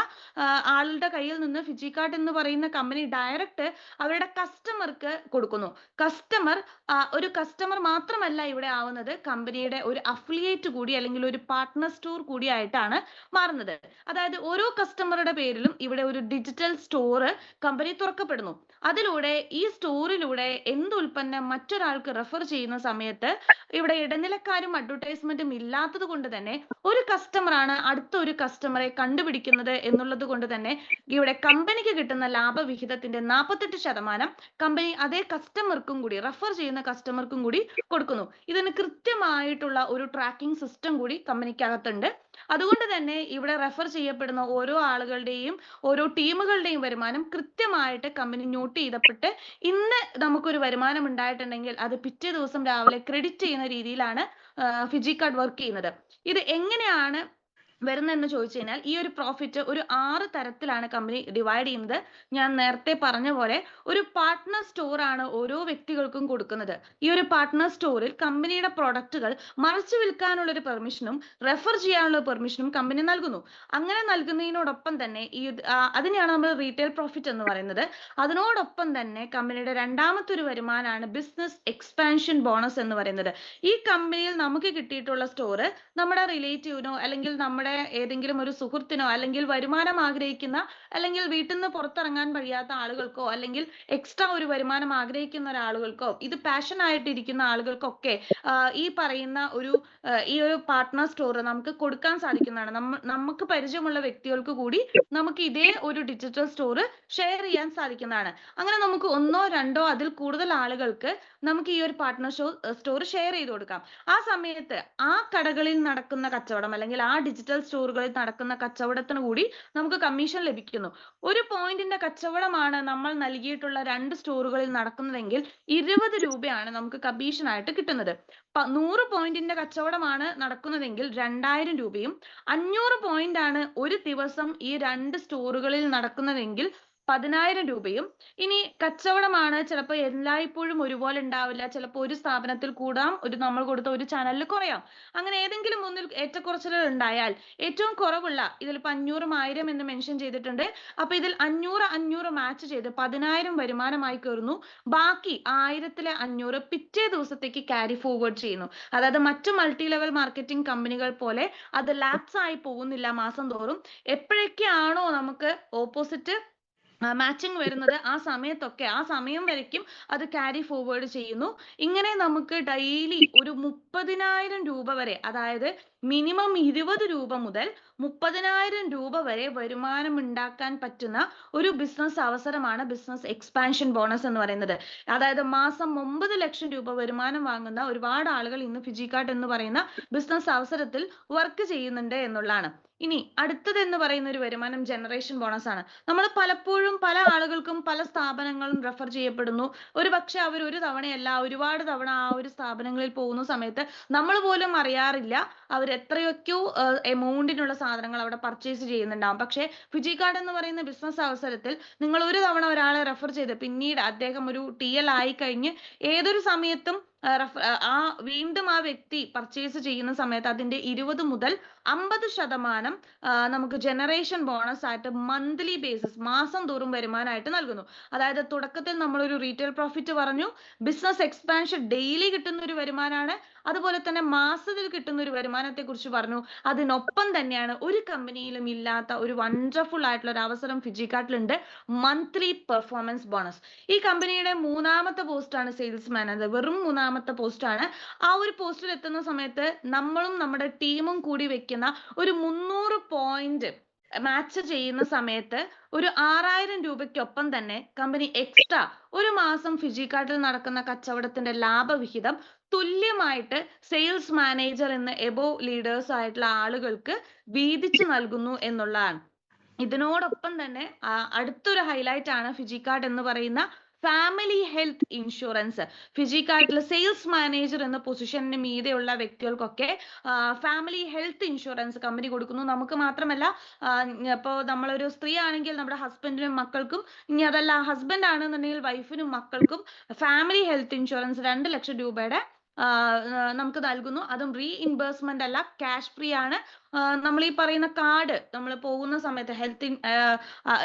ആളുടെ കയ്യിൽ നിന്ന് ഫിജികാർട്ട് എന്ന് പറയുന്ന കമ്പനി ഡയറക്റ്റ് അവരുടെ കസ്റ്റമർക്ക് കൊടുക്കുന്നു. ഒരു കസ്റ്റമർ മാത്രമല്ല ഇവിടെ ആവുന്നത്, കമ്പനിയുടെ ഒരു അഫിലിയേറ്റ് കൂടി അല്ലെങ്കിൽ ഒരു പാർട്ട്ണർ സ്റ്റോർ കൂടി ആയിട്ടാണ് മാറുന്നത്. അതായത് ഓരോ കസ്റ്റമറുടെ പേരിലും ഇവിടെ ഒരു ഡിജിറ്റൽ സ്റ്റോർ കമ്പനി തുറക്കപ്പെടുന്നു. അതിലൂടെ ഈ സ്റ്റോറിലൂടെ എന്ത് ഉൽപ്പന്നം മറ്റൊരാൾക്ക് റെഫർ ചെയ്യുന്ന സമയത്ത് ഇവിടെ ഇടനിലക്കാരും അഡ്വർടൈസ്മെന്റും ഇല്ലാത്തത് കൊണ്ട് തന്നെ ഒരു കസ്റ്റമറാണ് അടുത്ത ഒരു കസ്റ്റമറെ കണ്ടുപിടിക്കുന്നത് എന്നുള്ളത് കൊണ്ട് തന്നെ ഇവിടെ കമ്പനിക്ക് കിട്ടുന്ന ലാഭവിഹിതത്തിന്റെ 48% കമ്പനി അതേ കസ്റ്റമർക്കും കൂടി, റെഫർ ചെയ്യുന്ന കസ്റ്റമർക്കും കൂടി കൊടുക്കുന്നു. ഇതിന് കൃത്യമായിട്ടുള്ള ഒരു ട്രാക്കിംഗ് സിസ്റ്റം കൂടി കമ്പനിക്കകത്തുണ്ട്. അതുകൊണ്ട് തന്നെ ഇവിടെ റെഫർ ചെയ്യപ്പെടുന്ന ഓരോ ആളുകളുടെയും ഓരോ ടീമുകളുടെയും വരുമാനം കൃത്യമായിട്ട് കമ്പനി നോട്ട് ചെയ്തപ്പെട്ട് ഇന്ന് നമുക്കൊരു വരുമാനം ഉണ്ടായിട്ടുണ്ടെങ്കിൽ അത് പിറ്റേ ദിവസം രാവിലെ ക്രെഡിറ്റ് ചെയ്യുന്ന രീതിയിലാണ് ഫിജികാർട്ട് വർക്ക് ചെയ്യുന്നത്. ഇത് എങ്ങനെയാണ് വരുന്നതെന്ന് ചോദിച്ചു കഴിഞ്ഞാൽ ഈ ഒരു പ്രോഫിറ്റ് ഒരു 6 തരത്തിലാണ് കമ്പനി ഡിവൈഡ് ചെയ്യുന്നത്. ഞാൻ നേരത്തെ പറഞ്ഞ പോലെ ഒരു പാർട്ട്ണർ സ്റ്റോർ ആണ് ഓരോ വ്യക്തികൾക്കും കൊടുക്കുന്നത്. ഈ ഒരു പാർട്ട്ണർ സ്റ്റോറിൽ കമ്പനിയുടെ പ്രൊഡക്റ്റുകൾ മറിച്ചു വിൽക്കാനുള്ള ഒരു പെർമിഷനും റെഫർ ചെയ്യാനുള്ള പെർമിഷനും കമ്പനി നൽകുന്നു. അങ്ങനെ നൽകുന്നതിനോടൊപ്പം തന്നെ അതിനെയാണ് നമ്മൾ റീറ്റെയിൽ പ്രോഫിറ്റ് എന്ന് പറയുന്നത്. അതിനോടൊപ്പം തന്നെ കമ്പനിയുടെ രണ്ടാമത്തെ ഒരു വരുമാനമാണ് ബിസിനസ് എക്സ്പാൻഷൻ ബോണസ് എന്ന് പറയുന്നത്. ഈ കമ്പനിയിൽ നമുക്ക് കിട്ടിയിട്ടുള്ള സ്റ്റോർ നമ്മുടെ റിലേറ്റീവിനോ അല്ലെങ്കിൽ നമ്മുടെ ഏതെങ്കിലും ഒരു സുഹൃത്തിനോ അല്ലെങ്കിൽ വരുമാനം ആഗ്രഹിക്കുന്ന അല്ലെങ്കിൽ വീട്ടിൽ നിന്ന് പുറത്തിറങ്ങാൻ കഴിയാത്ത ആളുകൾക്കോ അല്ലെങ്കിൽ എക്സ്ട്രാ ഒരു വരുമാനം ആഗ്രഹിക്കുന്ന ഒരാളുകൾക്കോ ഇത് പാഷൻ ആയിട്ടിരിക്കുന്ന ആളുകൾക്കൊക്കെ ഈ പറയുന്ന ഈ ഒരു പാർട്ട്ണർ സ്റ്റോർ നമുക്ക് കൊടുക്കാൻ സാധിക്കുന്നതാണ്. നമുക്ക് പരിചയമുള്ള വ്യക്തികൾക്ക് കൂടി നമുക്ക് ഇതേ ഒരു ഡിജിറ്റൽ സ്റ്റോർ ഷെയർ ചെയ്യാൻ സാധിക്കുന്നതാണ്. അങ്ങനെ നമുക്ക് 1-2 അതിൽ കൂടുതൽ ആളുകൾക്ക് നമുക്ക് ഈ ഒരു പാർട്ട്ണർ സ്റ്റോർ ഷെയർ ചെയ്ത് കൊടുക്കാം. ആ സമയത്ത് ആ കടകളിൽ നടക്കുന്ന കച്ചവടം അല്ലെങ്കിൽ ആ ഡിജിറ്റൽ സ്റ്റോറുകളിൽ നടക്കുന്ന കച്ചവടത്തിന് കൂടി നമുക്ക് കമ്മീഷൻ ലഭിക്കുന്നു. ഒരു പോയിന്റിന്റെ കച്ചവടമാണ് നമ്മൾ നൽകിയിട്ടുള്ള 2 സ്റ്റോറുകളിൽ നടക്കുന്നതെങ്കിൽ 20 രൂപയാണ് നമുക്ക് കമ്മീഷൻ ആയിട്ട് കിട്ടുന്നത്. 100 പോയിന്റിന്റെ കച്ചവടമാണ് നടക്കുന്നതെങ്കിൽ 2000 രൂപയും, 500 പോയിന്റ് ആണ് ഒരു ദിവസം ഈ 2 സ്റ്റോറുകളിൽ നടക്കുന്നതെങ്കിൽ 10,000 രൂപയും. ഇനി കച്ചവടമാണ് ചിലപ്പോൾ എല്ലായ്പ്പോഴും ഒരുപോലെ ഉണ്ടാവില്ല. ചിലപ്പോൾ ഒരു സ്ഥാപനത്തിൽ കൂടാം, നമ്മൾ കൊടുത്ത ഒരു ചാനലിൽ കുറയാം. അങ്ങനെ ഏതെങ്കിലും ഒന്നിൽ ഏറ്റക്കുറച്ചിലുകൾ ഉണ്ടായാൽ ഏറ്റവും കുറവുള്ള ഇതിലിപ്പോൾ 500-1000 എന്ന് മെൻഷൻ ചെയ്തിട്ടുണ്ട്. അപ്പൊ ഇതിൽ 500 മാച്ച് ചെയ്ത് 10,000 വരുമാനമായി കയറുന്നു. ബാക്കി 1000-ലെ 500 പിറ്റേ ദിവസത്തേക്ക് ക്യാരി ഫോർവേഡ് ചെയ്യുന്നു. അതായത് മറ്റു മൾട്ടി ലെവൽ മാർക്കറ്റിംഗ് കമ്പനികൾ പോലെ അത് ലാപ്സ് ആയി പോകുന്നില്ല. മാസം തോറും എപ്പോഴൊക്കെയാണോ നമുക്ക് ഓപ്പോസിറ്റ് മാച്ചിങ് വരുന്നത് ആ സമയം വരയ്ക്കും അത് ക്യാരി ഫോർവേഡ് ചെയ്യുന്നു. ഇങ്ങനെ നമുക്ക് ഡെയിലി ഒരു 30,000 രൂപ വരെ, അതായത് മിനിമം 20 രൂപ മുതൽ 30,000 രൂപ വരെ വരുമാനം ഉണ്ടാക്കാൻ പറ്റുന്ന ഒരു ബിസിനസ് അവസരമാണ് ബിസിനസ് എക്സ്പാൻഷൻ ബോണസ് എന്ന് പറയുന്നത്. അതായത് മാസം 9 ലക്ഷം രൂപ വരുമാനം വാങ്ങുന്ന ഒരുപാട് ആളുകൾ ഇന്ന് ഫിജികാർട്ട് എന്ന് പറയുന്ന ബിസിനസ് അവസരത്തിൽ വർക്ക് ചെയ്യുന്നുണ്ട് എന്നുള്ളതാണ്. ഇനി അടുത്തത് എന്ന് പറയുന്ന ഒരു വരുമാനം ജനറേഷൻ ബോണസ് ആണ്. നമ്മൾ പലപ്പോഴും പല ആളുകൾക്കും പല സ്ഥാപനങ്ങളും റെഫർ ചെയ്യപ്പെടുന്നു. ഒരു പക്ഷെ അവർ ഒരു തവണയല്ല ഒരുപാട് തവണ ആ ഒരു സ്ഥാപനങ്ങളിൽ പോകുന്ന സമയത്ത് നമ്മൾ പോലും അറിയാറില്ല അവർ എത്രയൊക്കെയോ എമൗണ്ടിനുള്ള സാധനങ്ങൾ അവിടെ പർച്ചേസ് ചെയ്യുന്നുണ്ടാവും. പക്ഷേ ഫിജികാർട്ട് എന്ന് പറയുന്ന ബിസിനസ് അവസരത്തിൽ നിങ്ങൾ ഒരു തവണ ഒരാളെ റെഫർ ചെയ്ത് പിന്നീട് അദ്ദേഹം ഒരു TL ആയി കഴിഞ്ഞ് ഏതൊരു സമയത്തും വീണ്ടും ആ വ്യക്തി പർച്ചേസ് ചെയ്യുന്ന സമയത്ത് അതിന്റെ 20 മുതൽ 50% നമുക്ക് ജനറേഷൻ ബോണസ് ആയിട്ട് മന്ത്ലി ബേസിസ് മാസം തോറും വരുമാനമായിട്ട് നൽകുന്നു. അതായത് തുടക്കത്തിൽ നമ്മൾ ഒരു റീറ്റെയിൽ പ്രോഫിറ്റ് പറഞ്ഞു, ബിസിനസ് എക്സ്പാൻഷൻ ഡെയിലി കിട്ടുന്ന ഒരു വരുമാനമാണ്, അതുപോലെ തന്നെ മാസത്തിൽ കിട്ടുന്ന ഒരു വരുമാനത്തെ കുറിച്ച് പറഞ്ഞു. അതിനൊപ്പം തന്നെയാണ് ഒരു കമ്പനിയിലും ഇല്ലാത്ത ഒരു വണ്ടർഫുൾ ആയിട്ടുള്ള ഒരു അവസരം ഫിജികാർട്ടിലുണ്ട്, മന്ത്ലി പെർഫോമൻസ് ബോണസ്. ഈ കമ്പനിയുടെ 3ാമത്തെ പോസ്റ്റ് ആണ് സെയിൽസ് മാനേജർ. വെറും 3ാമത്തെ മൂന്നാമത്തെ പോസ്റ്റാണ്. ആ ഒരു പോസ്റ്റിൽ എത്തുന്ന സമയത്ത് നമ്മളും നമ്മുടെ ടീമും കൂടി വെക്കുന്ന ഒരു 300 പോയിന്റ് മാച്ച് ചെയ്യുന്ന സമയത്ത് ഒരു 6000 രൂപയ്ക്കൊപ്പം തന്നെ കമ്പനി എക്സ്ട്രാ ഒരു മാസം ഫിജിക്കാർട്ടിൽ നടക്കുന്ന കച്ചവടത്തിന്റെ ലാഭവിഹിതം തുല്യമായിട്ട് സെയിൽസ് മാനേജർ എന്ന എബോവ് ലീഡേഴ്സ് ആയിട്ടുള്ള ആളുകൾക്ക് വീതിച്ചു നൽകുന്നു എന്നുള്ളതാണ്. ഇതിനോടൊപ്പം തന്നെ അടുത്തൊരു ഹൈലൈറ്റ് ആണ് ഫിജിക്കാർഡ് എന്ന് പറയുന്ന ഫാമിലി ഹെൽത്ത് ഇൻഷുറൻസ്. ഫിജിക്കാർട്ടിൽ സെയിൽസ് മാനേജർ എന്ന പൊസിഷന് മീതെയുള്ള വ്യക്തികൾക്കൊക്കെ ഫാമിലി ഹെൽത്ത് ഇൻഷുറൻസ് കമ്പനി കൊടുക്കുന്നു. നമുക്ക് മാത്രമല്ല, ഇപ്പോൾ നമ്മളൊരു സ്ത്രീ ആണെങ്കിൽ നമ്മുടെ ഹസ്ബൻഡിനും മക്കൾക്കും, ഇനി അതല്ല ഹസ്ബൻഡ് ആണെന്നുണ്ടെങ്കിൽ വൈഫിനും മക്കൾക്കും ഫാമിലി ഹെൽത്ത് ഇൻഷുറൻസ് 2 ലക്ഷം രൂപയുടെ നമുക്ക് നൽകുന്നു. അതും റീഇംബേഴ്സ്മെന്റ് അല്ല, ക്യാഷ് ഫ്രീ ആണ്. നമ്മൾ ഈ പറയുന്ന കാർഡ് നമ്മൾ പോകുന്ന സമയത്ത്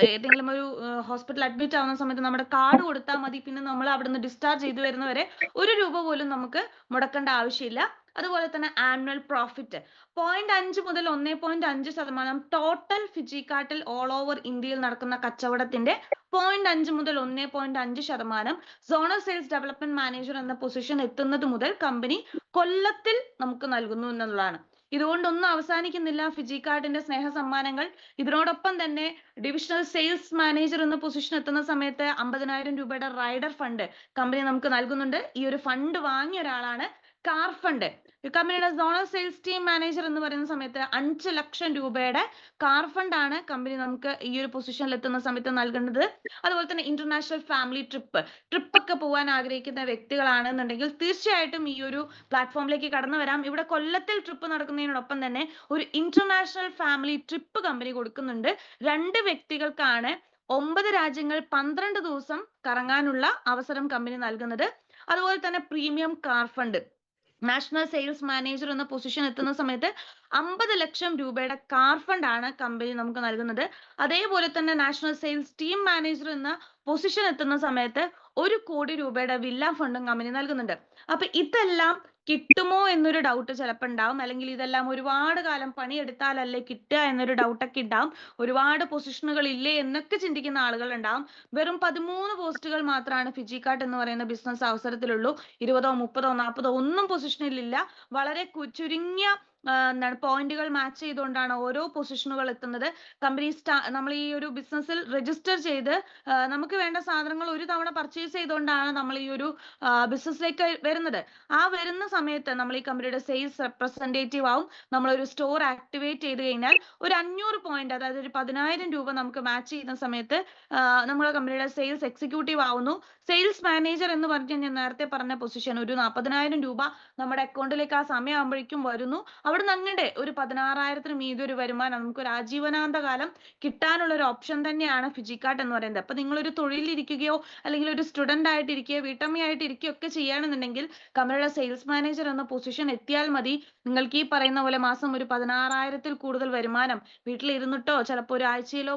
ഏതെങ്കിലും ഒരു ഹോസ്പിറ്റൽ അഡ്മിറ്റ് ആവുന്ന സമയത്ത് നമ്മുടെ കാർഡ് കൊടുത്താൽ മതി. പിന്നെ നമ്മൾ അവിടുന്ന് ഡിസ്ചാർജ് ചെയ്തു വരുന്നവരെ 1 രൂപ പോലും നമുക്ക് മുടക്കേണ്ട ആവശ്യമില്ല. അതുപോലെ തന്നെ ആനുവൽ പ്രോഫിറ്റ് 0.5 മുതൽ 1.5% ടോട്ടൽ ഫിജിക്കാർട്ടിൽ ഓൾ ഓവർ ഇന്ത്യയിൽ നടക്കുന്ന കച്ചവടത്തിന്റെ 0.5 മുതൽ 1.5% സോണൽ സെയിൽസ് ഡെവലപ്മെന്റ് മാനേജർ എന്ന പൊസിഷൻ എത്തുന്നത് മുതൽ കമ്പനി കൊല്ലത്തിൽ നമുക്ക് നൽകുന്നു എന്നുള്ളതാണ്. ഇതുകൊണ്ടൊന്നും അവസാനിക്കുന്നില്ല ഫിജിക്കാർട്ടിന്റെ സ്നേഹ സമ്മാനങ്ങൾ. ഇതിനോടൊപ്പം തന്നെ ഡിവിഷണൽ സെയിൽസ് മാനേജർ എന്ന പൊസിഷൻ എത്തുന്ന സമയത്ത് 50,000 രൂപയുടെ റൈഡർ ഫണ്ട് കമ്പനി നമുക്ക് നൽകുന്നുണ്ട്. ഈ ഒരു ഫണ്ട് വാങ്ങിയ ഒരാളാണ് കാർ ഫണ്ട്. കമ്പനിയുടെ സോണൽ സെയിൽസ് ടീം മാനേജർ എന്ന് പറയുന്ന സമയത്ത് 5 ലക്ഷം രൂപയുടെ കാർ ഫണ്ട് ആണ് കമ്പനി നമുക്ക് ഈ ഒരു പൊസിഷനിൽ എത്തുന്ന സമയത്ത് നൽകേണ്ടത്. അതുപോലെ തന്നെ ഇന്റർനാഷണൽ ഫാമിലി ട്രിപ്പൊക്കെ പോകാൻ ആഗ്രഹിക്കുന്ന വ്യക്തികളാണെന്നുണ്ടെങ്കിൽ തീർച്ചയായിട്ടും ഈ ഒരു പ്ലാറ്റ്ഫോമിലേക്ക് കടന്നു വരാം. ഇവിടെ കൊല്ലത്തിൽ ട്രിപ്പ് നടക്കുന്നതിനോടൊപ്പം തന്നെ ഒരു ഇന്റർനാഷണൽ ഫാമിലി ട്രിപ്പ് കമ്പനി കൊടുക്കുന്നുണ്ട്. 2 വ്യക്തികൾക്കാണ് 9 രാജ്യങ്ങൾ 12 ദിവസം കറങ്ങാനുള്ള അവസരം കമ്പനി നൽകുന്നത്. അതുപോലെ തന്നെ premium car fund national sales manager എന്ന പൊസിഷൻ എത്തുന്ന സമയത്ത് 50 ലക്ഷം രൂപയുടെ കാർ ഫണ്ട് ആണ് കമ്പനി നമുക്ക് നൽകുന്നത്. അതേപോലെ തന്നെ നാഷണൽ സെയിൽസ് ടീം മാനേജർ എന്ന പൊസിഷൻ എത്തുന്ന സമയത്ത് 1 കോടി രൂപയുടെ വില്ല ഫണ്ടും കമ്പനി നൽകുന്നുണ്ട്. അപ്പൊ ഇതെല്ലാം കിട്ടുമോ എന്നൊരു ഡൗട്ട് ചിലപ്പോൾ ഉണ്ടാവും. അല്ലെങ്കിൽ ഇതെല്ലാം ഒരുപാട് കാലം പണിയെടുത്താലല്ലേ കിട്ടുക എന്നൊരു ഡൗട്ടൊക്കെ ഉണ്ടാവും. ഒരുപാട് പൊസിഷനുകൾ ഇല്ലേ എന്നൊക്കെ ചിന്തിക്കുന്ന ആളുകൾ ഉണ്ടാവും. വെറും 13 പോസ്റ്റുകൾ മാത്രമാണ് ഫിജിക്കാർട്ട് എന്ന് പറയുന്ന ബിസിനസ് അവസരത്തിലുള്ളൂ. 20ഓ 30ഓ 40ഓ ഒന്നും പൊസിഷനിലില്ല. വളരെ ചുരുങ്ങിയ പോയിന്റുകൾ മാച്ച് ചെയ്തുകൊണ്ടാണ് ഓരോ പൊസിഷനുകൾ എത്തുന്നത്. കമ്പനി നമ്മൾ ഈ ഒരു ബിസിനസ്സിൽ രജിസ്റ്റർ ചെയ്ത് നമുക്ക് വേണ്ട സാധനങ്ങൾ ഒരു തവണ പർച്ചേസ് ചെയ്തുകൊണ്ടാണ് നമ്മൾ ഈ ഒരു ബിസിനസ്സിലേക്ക് വരുന്നത്. ആ വരുന്ന സമയത്ത് നമ്മൾ ഈ കമ്പനിയുടെ സെയിൽസ് റെപ്രസെന്റേറ്റീവ് ആവും. നമ്മളൊരു സ്റ്റോർ ആക്ടിവേറ്റ് ചെയ്ത് കഴിഞ്ഞാൽ ഒരു 500 പോയിന്റ്, അതായത് ഒരു 10,000 രൂപ നമുക്ക് മാച്ച് ചെയ്യുന്ന സമയത്ത് നമ്മുടെ കമ്പനിയുടെ സെയിൽസ് എക്സിക്യൂട്ടീവ് ആവുന്നു. സെയിൽസ് മാനേജർ എന്ന് പറഞ്ഞ് ഞാൻ നേരത്തെ പറഞ്ഞ പൊസിഷൻ ഒരു 40,000 രൂപ നമ്മുടെ അക്കൗണ്ടിലേക്ക് ആ സമയമാകുമ്പോഴേക്കും വരുന്നു. അവിടെ നിന്ന് അങ്ങോട്ട് ഒരു 16,000-ന് മീതെ ഒരു വരുമാനം നമുക്ക് ഒരു ആജീവനാന്ത കാലം കിട്ടാനുള്ള ഒരു ഓപ്ഷൻ തന്നെയാണ് ഫിജിക്കാർട്ട് എന്ന് പറയുന്നത്. അപ്പൊ നിങ്ങൾ ഒരു തൊഴിലിരിക്കുകയോ അല്ലെങ്കിൽ ഒരു സ്റ്റുഡന്റ് ആയിട്ടിരിക്കുകയോ വീട്ടമ്മയായിട്ട് ഇരിക്കുകയോ ഒക്കെ ചെയ്യുകയാണെന്നുണ്ടെങ്കിൽ കമ്പനിയുടെ സെയിൽസ് മാനേജർ എന്ന പൊസിഷൻ എത്തിയാൽ മതി. നിങ്ങൾക്ക് ഈ പറയുന്ന പോലെ മാസം ഒരു 16,000-ൽ കൂടുതൽ വരുമാനം വീട്ടിൽ ഇരുന്നിട്ടോ ചിലപ്പോൾ ഒരു ആഴ്ചയിലോ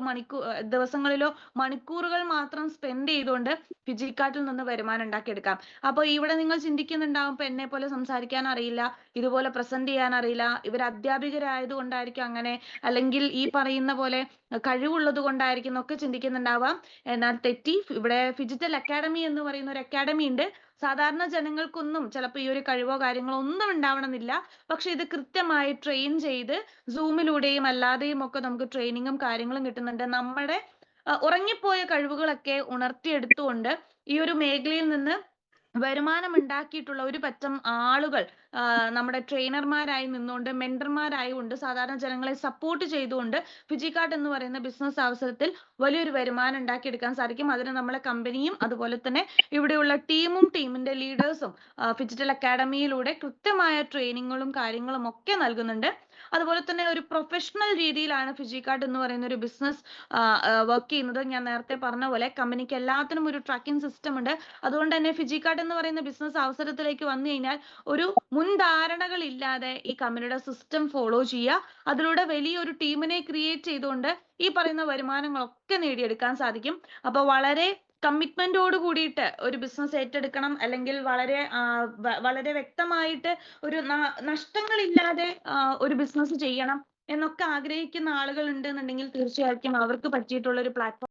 ദിവസങ്ങളിലോ മണിക്കൂറുകൾ മാത്രം സ്പെൻഡ് ചെയ്തുകൊണ്ട് ഫിജിക്കാർട്ടിൽ നിന്ന് വരുമാനം ഉണ്ടാക്കിയെടുക്കാം. അപ്പോൾ ഇവിടെ നിങ്ങൾ ചിന്തിക്കുന്നുണ്ടാവും, ഇപ്പൊ എന്നെ പോലെ സംസാരിക്കാൻ അറിയില്ല, ഇതുപോലെ പ്രസന്റ് ചെയ്യാൻ അറിയില്ല, ഇവർ അധ്യാപികരായത് കൊണ്ടായിരിക്കും അങ്ങനെ, അല്ലെങ്കിൽ ഈ പറയുന്ന പോലെ കഴിവുള്ളത് കൊണ്ടായിരിക്കും എന്നൊക്കെ ചിന്തിക്കുന്നുണ്ടാവാം. എന്നാൽ തെറ്റി. ഇവിടെ ഫിജിറ്റൽ അക്കാഡമി എന്ന് പറയുന്ന ഒരു അക്കാഡമി ഉണ്ട്. സാധാരണ ജനങ്ങൾക്കൊന്നും ചിലപ്പോൾ ഈ ഒരു കഴിവോ കാര്യങ്ങളോ ഒന്നും ഉണ്ടാവണമെന്നില്ല. പക്ഷെ ഇത് കൃത്യമായി ട്രെയിൻ ചെയ്ത് സൂമിലൂടെയും അല്ലാതെയും ഒക്കെ നമുക്ക് ട്രെയിനിങ്ങും കാര്യങ്ങളും കിട്ടുന്നുണ്ട്. നമ്മുടെ ഉറങ്ങിപ്പോയ കഴിവുകളൊക്കെ ഉണർത്തിയെടുത്തുകൊണ്ട് ഈ ഒരു മേഖലയിൽ നിന്ന് വരുമാനം ഉണ്ടാക്കിയിട്ടുള്ള ഒരു പറ്റം ആളുകൾ നമ്മുടെ ട്രെയിനർമാരായി നിന്നുകൊണ്ട് മെന്റർമാരായി കൊണ്ട് സാധാരണ ജനങ്ങളെ സപ്പോർട്ട് ചെയ്തുകൊണ്ട് ഫിജിക്കാർട്ട് എന്ന് പറയുന്ന ബിസിനസ് അവസരത്തിൽ വലിയൊരു വരുമാനം ഉണ്ടാക്കിയെടുക്കാൻ സാധിക്കും. അതിന് നമ്മളെ കമ്പനിയും അതുപോലെ തന്നെ ഇവിടെയുള്ള ടീമിന്റെ ലീഡേഴ്സും ഫിജിറ്റൽ അക്കാഡമിയിലൂടെ കൃത്യമായ ട്രെയിനിങ്ങുകളും കാര്യങ്ങളും ഒക്കെ നൽകുന്നുണ്ട്. അതുപോലെ തന്നെ ഒരു പ്രൊഫഷണൽ രീതിയിലാണ് ഫിജിക്കാർട്ട് എന്ന് പറയുന്ന ഒരു ബിസിനസ് വർക്ക് ചെയ്യുന്നത്. ഞാൻ നേരത്തെ പറഞ്ഞ പോലെ കമ്പനിക്ക് എല്ലാത്തിനും ഒരു ട്രാക്കിംഗ് സിസ്റ്റം ഉണ്ട്. അതുകൊണ്ട് തന്നെ ഫിജിക്കാർട്ട് എന്ന് പറയുന്ന ബിസിനസ് അവസരത്തിലേക്ക് വന്നു കഴിഞ്ഞാൽ ഒരു മുൻധാരണകൾ ഇല്ലാതെ ഈ കമ്പനിയുടെ സിസ്റ്റം ഫോളോ ചെയ്യുക. അതിലൂടെ വലിയൊരു ടീമിനെ ക്രിയേറ്റ് ചെയ്തുകൊണ്ട് ഈ പറയുന്ന വരുമാനങ്ങളൊക്കെ നേടിയെടുക്കാൻ സാധിക്കും. അപ്പൊ വളരെ കമ്മിറ്റ്മെന്റോട് കൂടിയിട്ട് ഒരു ബിസിനസ് ഏറ്റെടുക്കണം, അല്ലെങ്കിൽ വളരെ വ്യക്തമായിട്ട് ഒരു നഷ്ടങ്ങളില്ലാതെ ഒരു ബിസിനസ് ചെയ്യണം എന്നൊക്കെ ആഗ്രഹിക്കുന്ന ആളുകൾ ഉണ്ടെന്നുണ്ടെങ്കിൽ തീർച്ചയായിട്ടും അവർക്ക് പറ്റിയിട്ടുള്ള ഒരു പ്ലാറ്റ്ഫോം